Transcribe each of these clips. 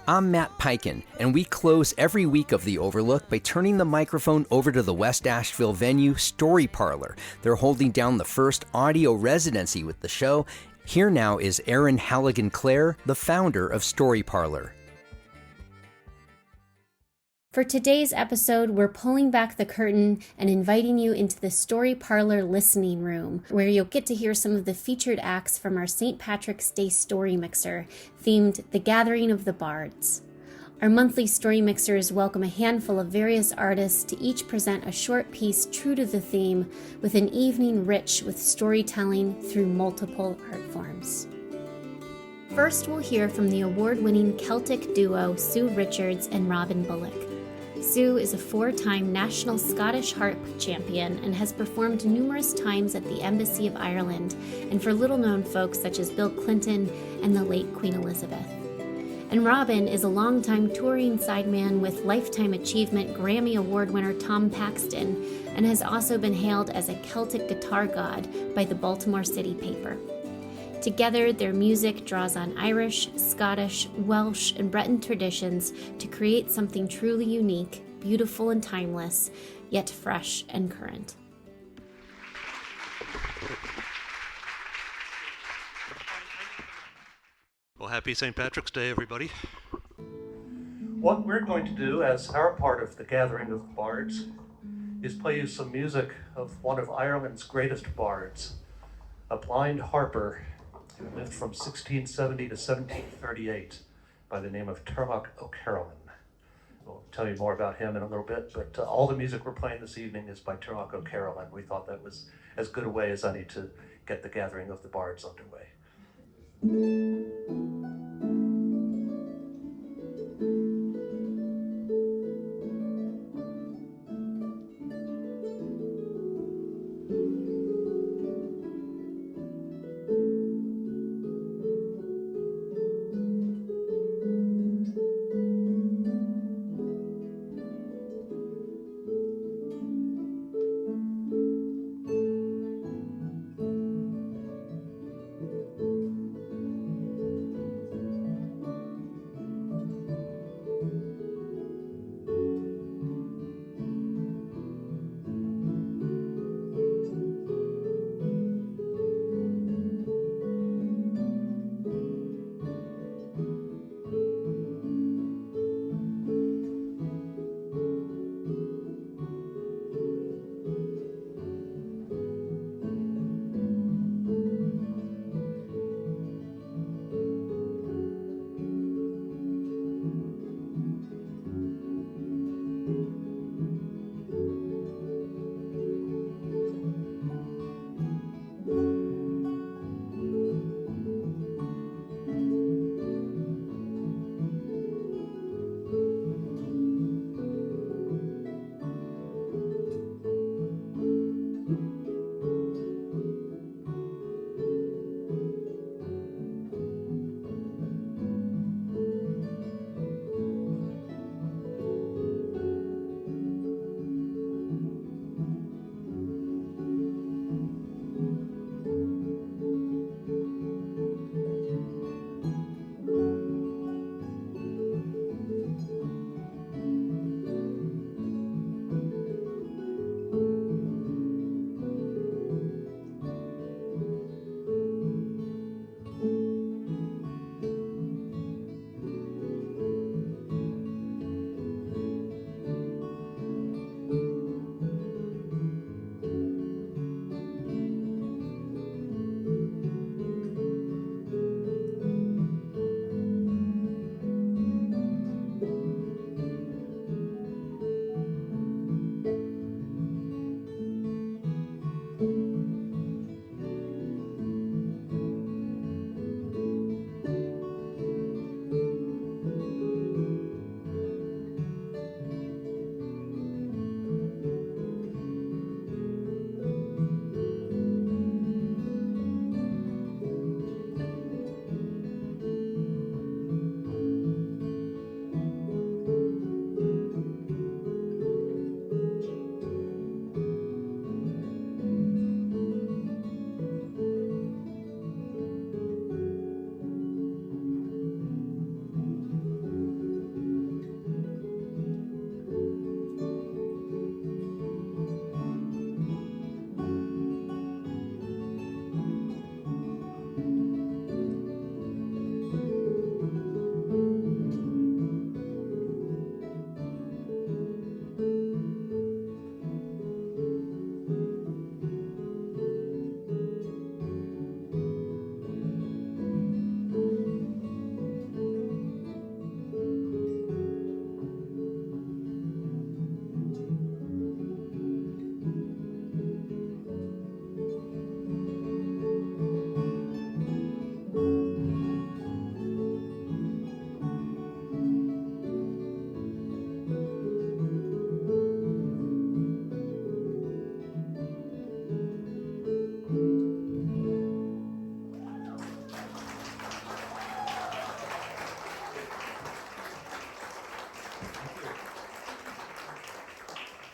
I'm Matt Peiken, and we close every week of The Overlook by turning the microphone over to the West Asheville venue, Story Parlor. They're holding down the first audio residency with the show. Here now is Erin Halligan-Clare, the founder of Story Parlor. For today's episode, we're pulling back the curtain and inviting you into the Story Parlor listening room, where you'll get to hear some of the featured acts from our St. Patrick's Day Story Mixer, themed The Gathering of the Bards. Our monthly story mixers welcome a handful of various artists to each present a short piece true to the theme, with an evening rich with storytelling through multiple art forms. First, we'll hear from the award-winning Celtic duo Sue Richards and Robin Bullock. Sue is a 4-time national Scottish harp champion and has performed numerous times at the Embassy of Ireland and for little-known folks such as Bill Clinton and the late Queen Elizabeth. And Robin is a longtime touring sideman with Lifetime Achievement Grammy Award winner Tom Paxton and has also been hailed as a Celtic guitar god by the Baltimore City paper. Together, their music draws on Irish, Scottish, Welsh, and Breton traditions to create something truly unique, beautiful and timeless, yet fresh and current. Well, happy St. Patrick's Day, everybody. What we're going to do as our part of the Gathering of the Bards is play you some music of one of Ireland's greatest bards, a blind harper who lived from 1670 to 1738 by the name of Turlough O'Carolan. We'll tell you more about him in a little bit, but all the music we're playing this evening is by Turlough O'Carolan. We thought that was as good a way as any to get the Gathering of the Bards underway.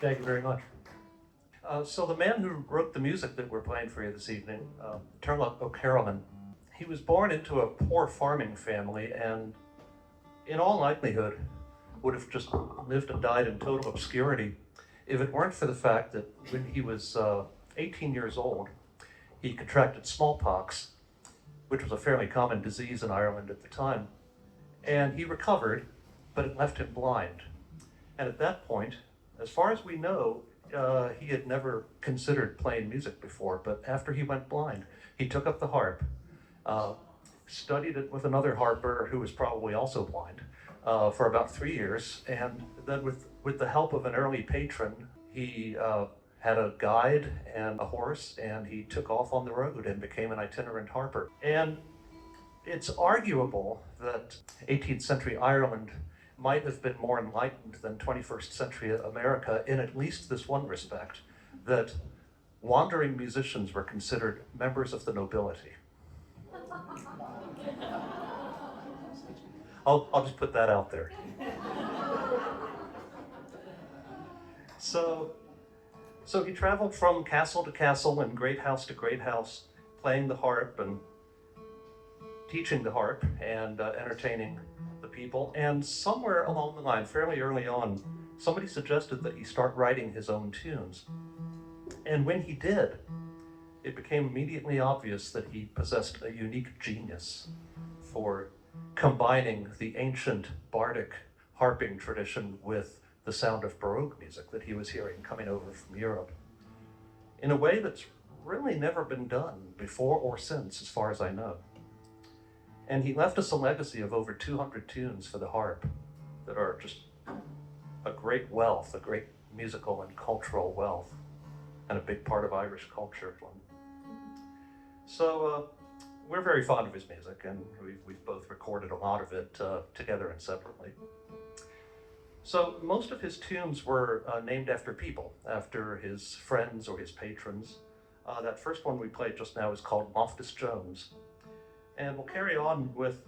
Thank you very much. So the man who wrote the music that we're playing for you this evening, Turlock O'Carolan, he was born into a poor farming family and in all likelihood would have just lived and died in total obscurity if it weren't for the fact that when he was 18 years old, he contracted smallpox, which was a fairly common disease in Ireland at the time. And he recovered, but it left him blind. And at that point, as far as we know, he had never considered playing music before, but after he went blind, he took up the harp, studied it with another harper who was probably also blind for about 3 years, and then with the help of an early patron, he had a guide and a horse, and he took off on the road and became an itinerant harper. And it's arguable that 18th century Ireland might have been more enlightened than 21st century America in at least this one respect, that wandering musicians were considered members of the nobility. I'll just put that out there. So he traveled from castle to castle and great house to great house, playing the harp and teaching the harp and entertaining the people. And somewhere along the line, fairly early on, somebody suggested that he start writing his own tunes. And when he did, it became immediately obvious that he possessed a unique genius for combining the ancient bardic harping tradition with the sound of Baroque music that he was hearing coming over from Europe in a way that's really never been done before or since, as far as I know. And he left us a legacy of over 200 tunes for the harp that are just a great wealth, a great musical and cultural wealth, and a big part of Irish culture. So we're very fond of his music, and we've both recorded a lot of it together and separately. So most of his tunes were named after people, after his friends or his patrons. That first one we played just now is called Loftus Jones. And we'll carry on with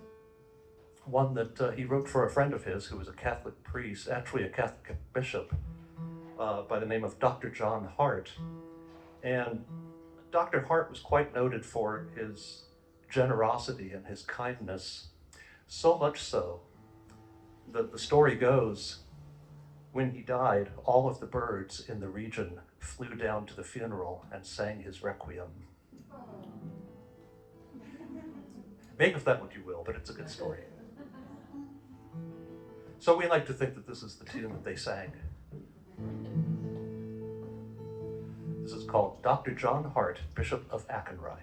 one that he wrote for a friend of his who was a Catholic priest, actually a Catholic bishop, by the name of Dr. John Hart. And Dr. Hart was quite noted for his generosity and his kindness, so much so that the story goes, when he died, all of the birds in the region flew down to the funeral and sang his requiem. Make of that what you will, but it's a good story. So we like to think that this is the tune that they sang. This is called Dr. John Hart, Bishop of Achonry.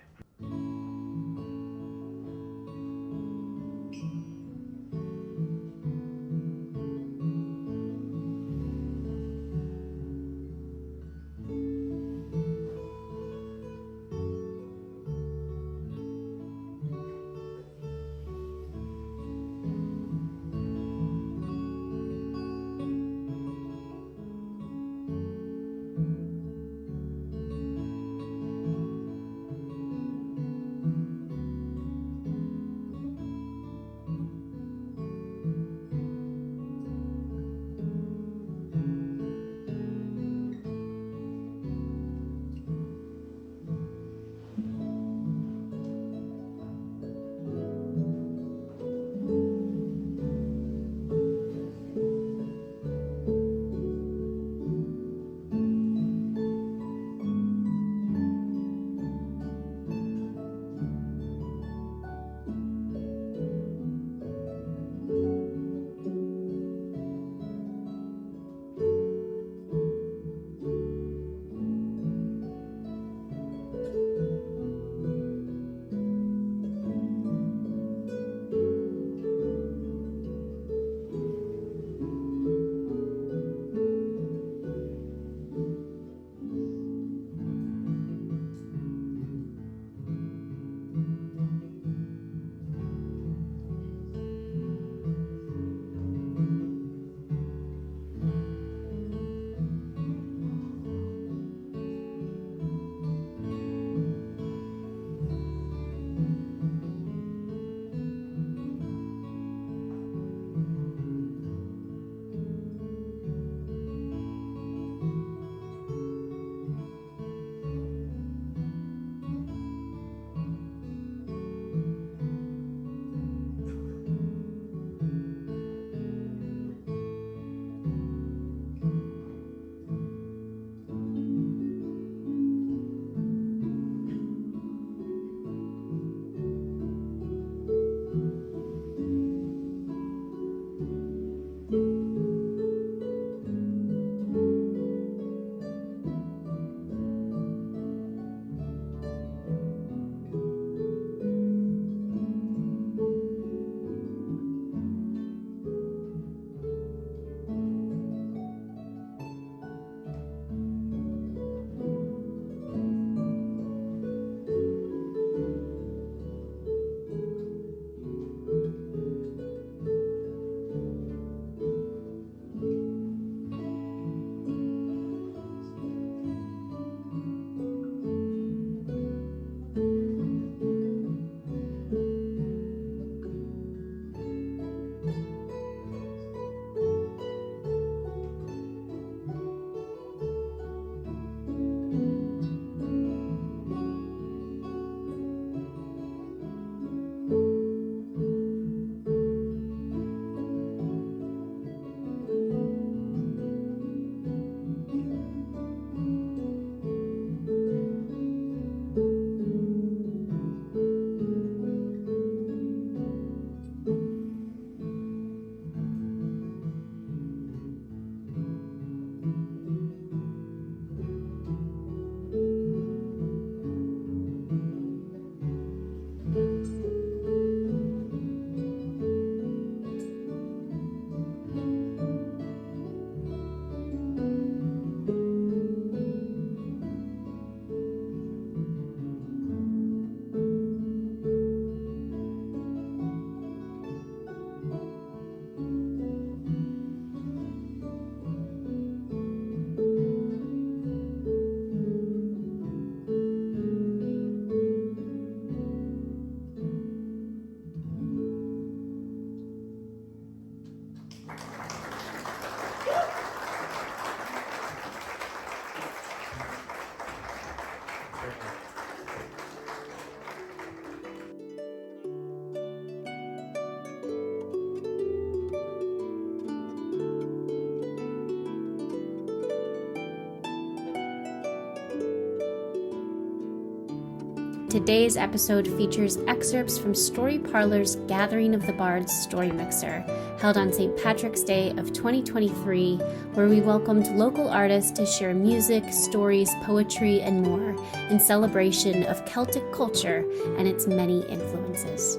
Today's episode features excerpts from Story Parlor's Gathering of the Bards Story Mixer, held on St. Patrick's Day of 2023, where we welcomed local artists to share music, stories, poetry, and more in celebration of Celtic culture and its many influences.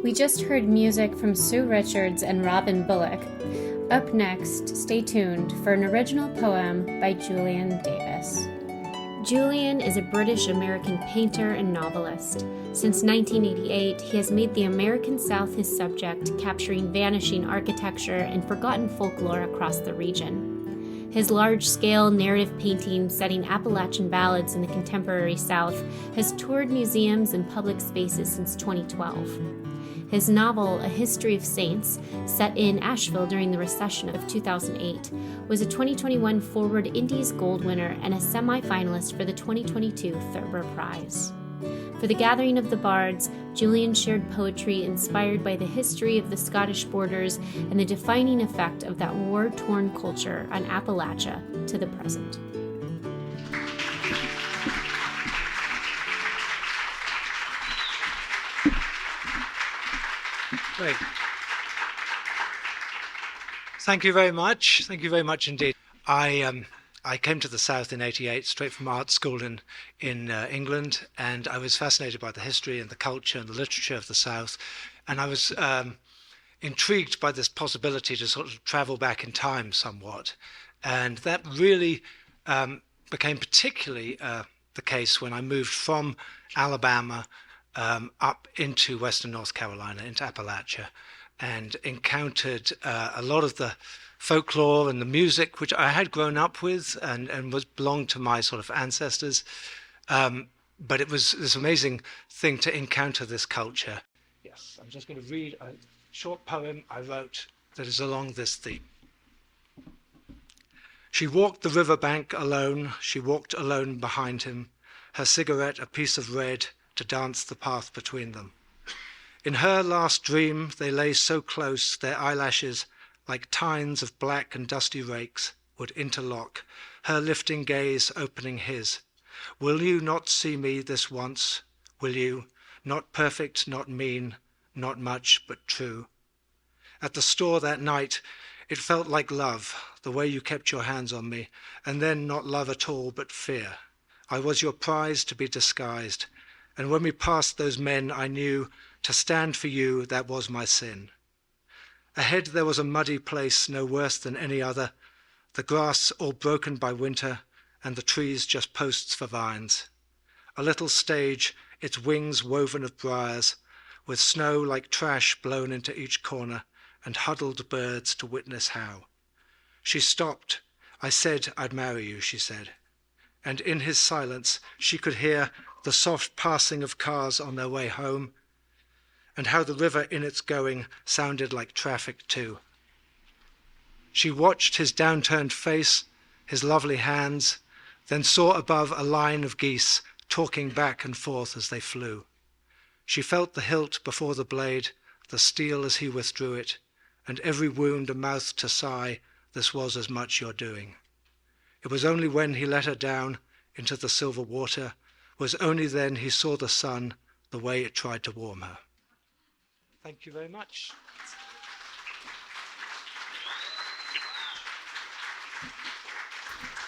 We just heard music from Sue Richards and Robin Bullock. Up next, stay tuned for an original poem by Julyan Davis. Julyan is a British-American painter and novelist. Since 1988, he has made the American South his subject, capturing vanishing architecture and forgotten folklore across the region. His large-scale narrative painting setting Appalachian ballads in the contemporary South has toured museums and public spaces since 2012. His novel, A History of Saints, set in Asheville during the recession of 2008, was a 2021 Forward Indies Gold winner and a semi-finalist for the 2022 Thurber Prize. For the Gathering of the Bards, Julyan shared poetry inspired by the history of the Scottish borders and the defining effect of that war-torn culture on Appalachia to the present. Great. Thank you very much. Thank you very much indeed. I came to the South in '88, straight from art school in England, and I was fascinated by the history and the culture and the literature of the South, and I was intrigued by this possibility to sort of travel back in time somewhat, and that really became particularly the case when I moved from Alabama up into Western North Carolina, into Appalachia, and encountered a lot of the folklore and the music which I had grown up with and was belonged to my sort of ancestors. But it was this amazing thing to encounter this culture. Yes, I'm just going to read a short poem I wrote that is along this theme. She walked the riverbank alone. She walked alone behind him, her cigarette a piece of red, to dance the path between them. In her last dream, they lay so close, their eyelashes, like tines of black and dusty rakes, would interlock, her lifting gaze opening his. Will you not see me this once? Will you? Not perfect, not mean, not much, but true. At the store that night, it felt like love, the way you kept your hands on me, and then not love at all, but fear. I was your prize to be disguised, and when we passed those men, I knew to stand for you, that was my sin. Ahead there was a muddy place, no worse than any other, the grass all broken by winter, and the trees just posts for vines. A little stage, its wings woven of briars, with snow like trash blown into each corner, and huddled birds to witness how. She stopped. I said I'd marry you, she said. And in his silence she could hear the soft passing of cars on their way home, and how the river in its going sounded like traffic too. She watched his downturned face, his lovely hands, then saw above a line of geese talking back and forth as they flew. She felt the hilt before the blade, the steel as he withdrew it, and every wound a mouth to sigh, this was as much your doing. It was only when he let her down into the silver water, was only then he saw the sun, the way it tried to warm her. Thank you very much.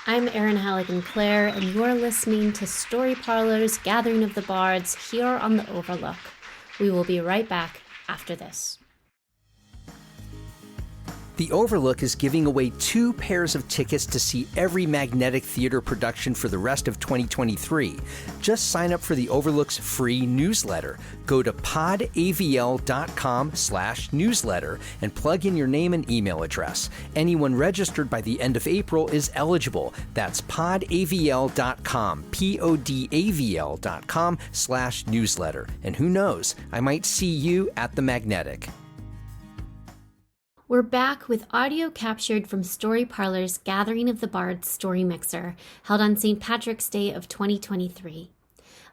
I'm Erin Halligan-Clare, and you're listening to Story Parlor's Gathering of the Bards here on The Overlook. We will be right back after this. The Overlook is giving away 2 pairs of tickets to see every Magnetic Theater production for the rest of 2023. Just sign up for the Overlook's free newsletter. Go to podavl.com/newsletter and plug in your name and email address. Anyone registered by the end of April is eligible. That's podavl.com, podavl.com/newsletter. And who knows, I might see you at the Magnetic. We're back with audio captured from Story Parlor's Gathering of the Bards Story Mixer, held on St. Patrick's Day of 2023.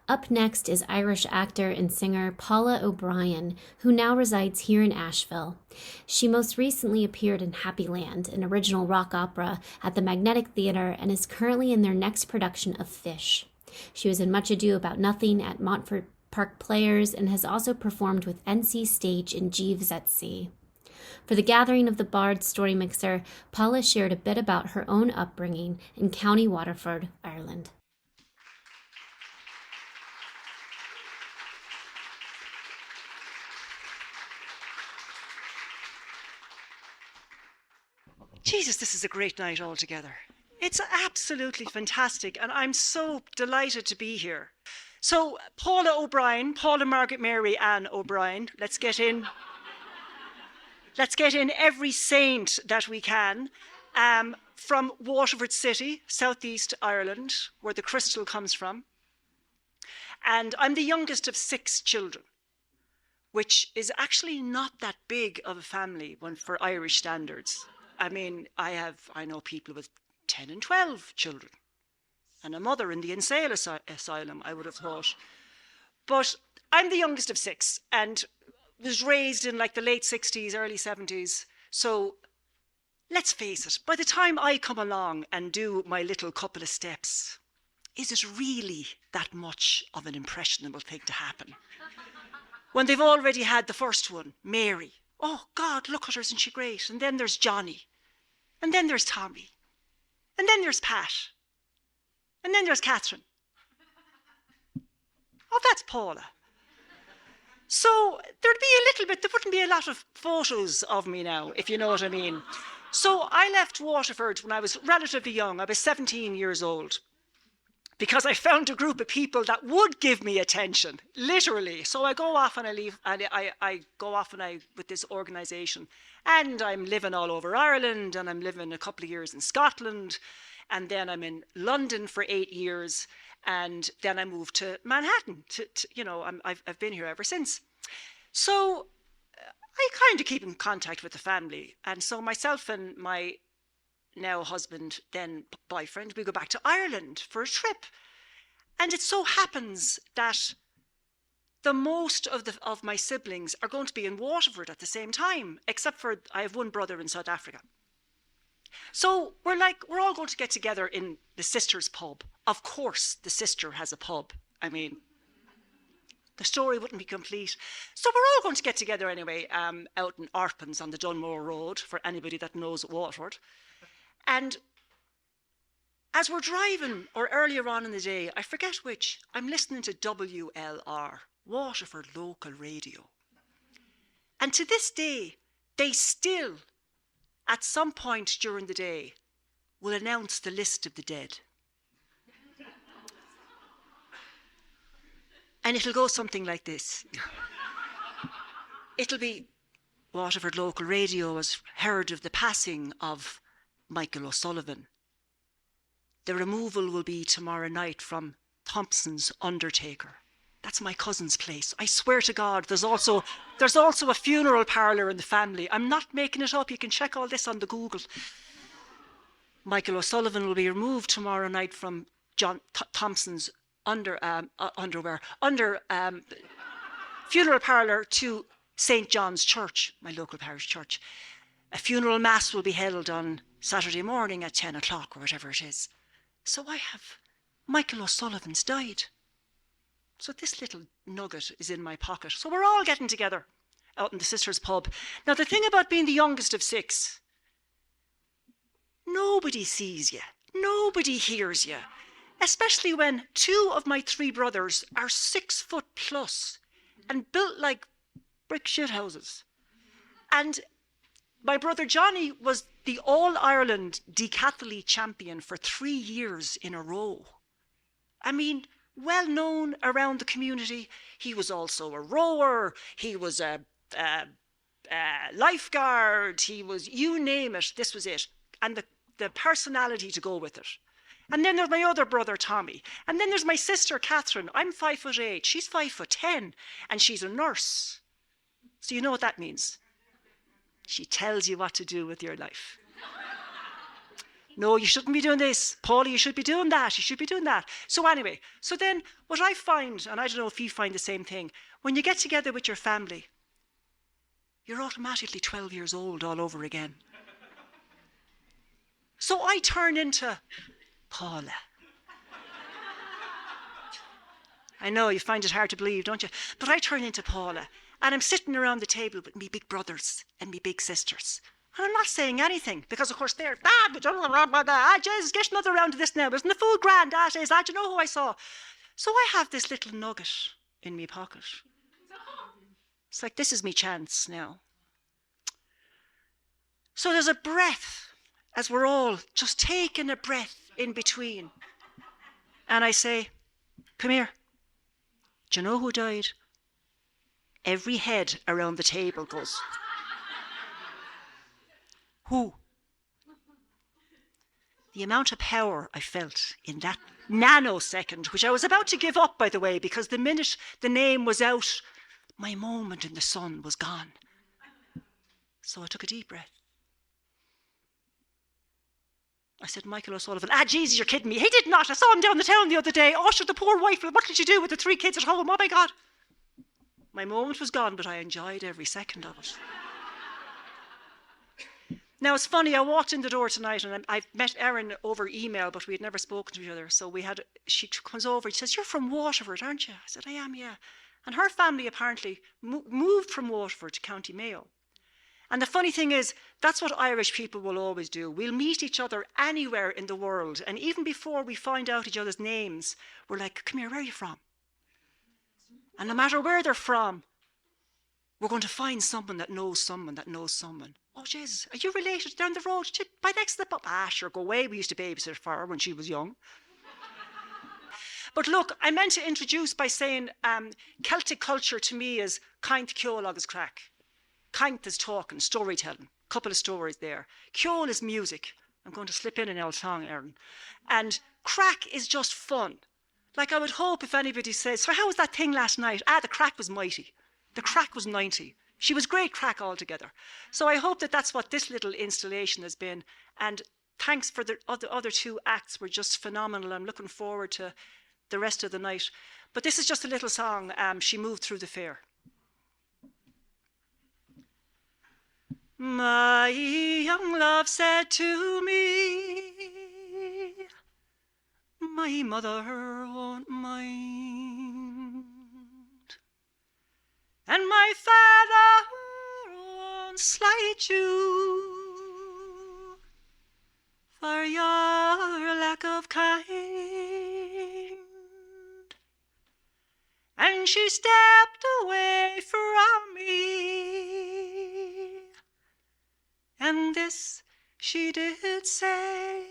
Up next is Irish actor and singer Paula O'Brien, who now resides here in Asheville. She most recently appeared in Happy Land, an original rock opera, at the Magnetic Theater, and is currently in their next production of Fish. She was in Much Ado About Nothing at Montfort Park Players and has also performed with NC Stage in Jeeves at Sea. For the gathering of the Bards Story Mixer, Paula shared a bit about her own upbringing in County Waterford, Ireland. Jesus, this is a great night altogether. It's absolutely fantastic, and I'm so delighted to be here. So, Paula O'Brien, Paula Margaret Mary Ann O'Brien, let's get in every saint that we can, from Waterford City, southeast Ireland, where the crystal comes from. And I'm the youngest of 6 children, which is actually not that big of a family for Irish standards. I mean, I know people with 10 and 12 children, and a mother in the insane asylum, I would have thought. But I'm the youngest of 6, and was raised in like the late 60s, early 70s. So let's face it, by the time I come along and do my little couple of steps, is it really that much of an impressionable thing to happen? When they've already had the first one, Mary. Oh God, look at her, isn't she great? And then there's Johnny. And then there's Tommy. And then there's Pat. And then there's Catherine. Oh, that's Paula. So there wouldn't be a lot of photos of me now, if you know what I mean. So I left Waterford when I was relatively young. I was 17 years old, because I found a group of people that would give me attention, literally. So I go off and I leave, and I go off with this organisation, and I'm living all over Ireland, and I'm living a couple of years in Scotland, and then I'm in London for 8 years, and then I moved to Manhattan. I've been here ever since. So I kind of keep in contact with the family, and so myself and my now husband, then boyfriend, we go back to Ireland for a trip. And it so happens that the most of my siblings are going to be in Waterford at the same time, except for I have one brother in South Africa. So we're all going to get together in the sister's pub. Of course, the sister has a pub. I mean, the story wouldn't be complete. So we're all going to get together anyway, out in Arpins on the Dunmore Road, for anybody that knows Waterford. And as we're driving, or earlier on in the day, I forget which, I'm listening to WLR, Waterford Local Radio. And to this day, they still, at some point during the day, will announce the list of the dead. And it'll go something like this. It'll be, Waterford Local Radio has heard of the passing of Michael O'Sullivan. The removal will be tomorrow night from Thompson's Undertaker. That's my cousin's place. I swear to God, there's also a funeral parlour in the family. I'm not making it up. You can check all this on the Google. Michael O'Sullivan will be removed tomorrow night from Thompson's funeral parlour to St. John's Church, my local parish church. A funeral mass will be held on Saturday morning at 10 o'clock or whatever it is. So I have Michael O'Sullivan's died. So this little nugget is in my pocket. So we're all getting together out in the sisters' pub. Now the thing about being the youngest of 6, nobody sees you. Nobody hears you. Especially when 2 of my 3 brothers are 6 foot plus and built like brick shit houses. And my brother Johnny was the All-Ireland decathlete champion for 3 years in a row. I mean, well known around the community. He was also a rower. He was a lifeguard. He was, you name it, this was it. And the personality to go with it. And then there's my other brother, Tommy. And then there's my sister, Catherine. I'm 5'8". She's 5'10", and she's a nurse. So you know what that means. She tells you what to do with your life. No, you shouldn't be doing this. Paula, you should be doing that. You should be doing that. So anyway, so then what I find, and I don't know if you find the same thing, when you get together with your family, you're automatically 12 years old all over again. So I turn into Paula. I know, you find it hard to believe, don't you? But I turn into Paula, and I'm sitting around the table with me big brothers and me big sisters. And I'm not saying anything, because of course they're, Jesus, get another round of this now. Isn't the food grand? Do you know who I saw? So I have this little nugget in me pocket. It's like, this is me chance now. So there's a breath, as we're all just taking a breath in between. And I say, come here. Do you know who died? Every head around the table goes, who? The amount of power I felt in that nanosecond, which I was about to give up, by the way, because the minute the name was out, my moment in the sun was gone. So I took a deep breath. I said, Michael O'Sullivan. Jesus, you're kidding me. He did not. I saw him down the town the other day. Oh, sure, the poor wife. What did you do with the 3 kids at home? Oh, my God. My moment was gone, but I enjoyed every second of it. Now, it's funny. I walked in the door tonight, and I've met Erin over email, but we had never spoken to each other. So she comes over. She says, you're from Waterford, aren't you? I said, I am, yeah. And her family apparently moved from Waterford to County Mayo. And the funny thing is, that's what Irish people will always do. We'll meet each other anywhere in the world. And even before we find out each other's names, we're like, come here, where are you from? And no matter where they're from, we're going to find someone that knows someone that knows someone. Oh, Jesus, are you related down the road? By next to the pub? Sure, go away. We used to babysit for her when she was young. But look, I meant to introduce by saying Celtic culture to me is caint ceol agus crack. Caint is talking, storytelling, couple of stories there. Ceol is music. I'm going to slip in an old song, Erin. And crack is just fun. Like I would hope if anybody says, so how was that thing last night? The crack was mighty. The crack was 90. She was great crack altogether. So I hope that that's what this little installation has been. And thanks for the other 2 acts were just phenomenal. I'm looking forward to the rest of the night. But this is just a little song, She Moved Through the Fair. My young love said to me, my mother won't mind, and my father won't slight you for your lack of kind. And she stepped away from me, and this she did say,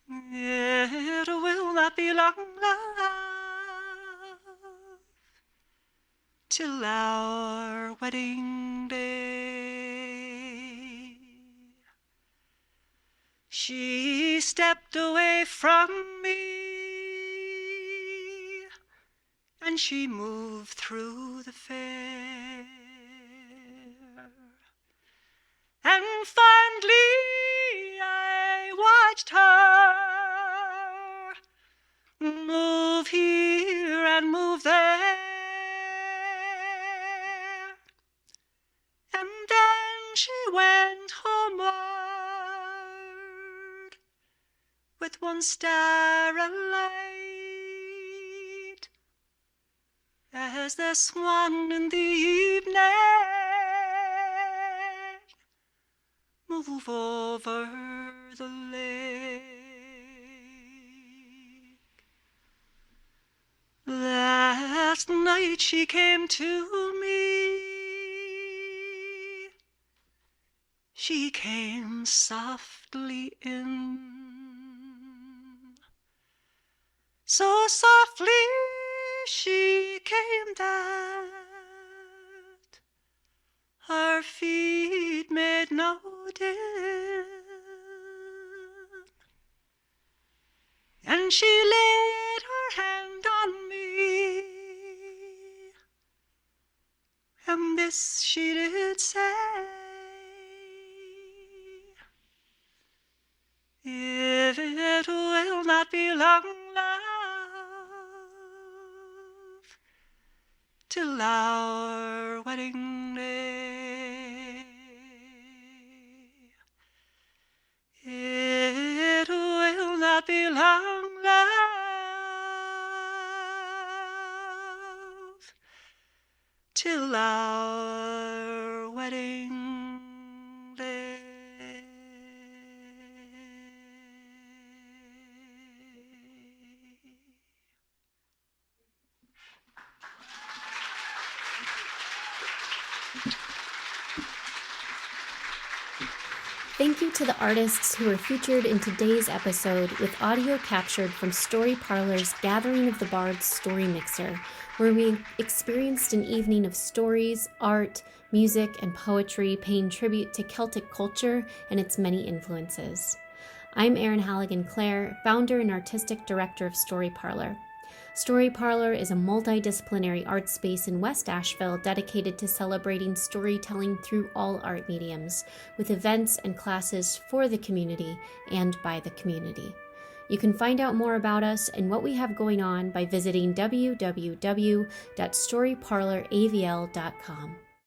it will not be long, love, till our wedding day. She stepped away from me, and she moved through the fair. And fondly I watched her move here and move there. And then she went homeward with one star alight, as the swan in the evening move over the lake. Last night she came to me. She came softly in, so softly she came that her feet made no din, and she laid her hand on me, and this she did say, if it will not be long, love, till our wedding day. It will not be long, love, till our wedding day. Thank you to the artists who were featured in today's episode with audio captured from Story Parlor's Gathering of the Bards Story Mixer, where we experienced an evening of stories, art, music, and poetry paying tribute to Celtic culture and its many influences. I'm Erin Halligan-Clare, founder and artistic director of Story Parlor. Story Parlor is a multidisciplinary art space in West Asheville dedicated to celebrating storytelling through all art mediums, with events and classes for the community and by the community. You can find out more about us and what we have going on by visiting www.storyparloravl.com.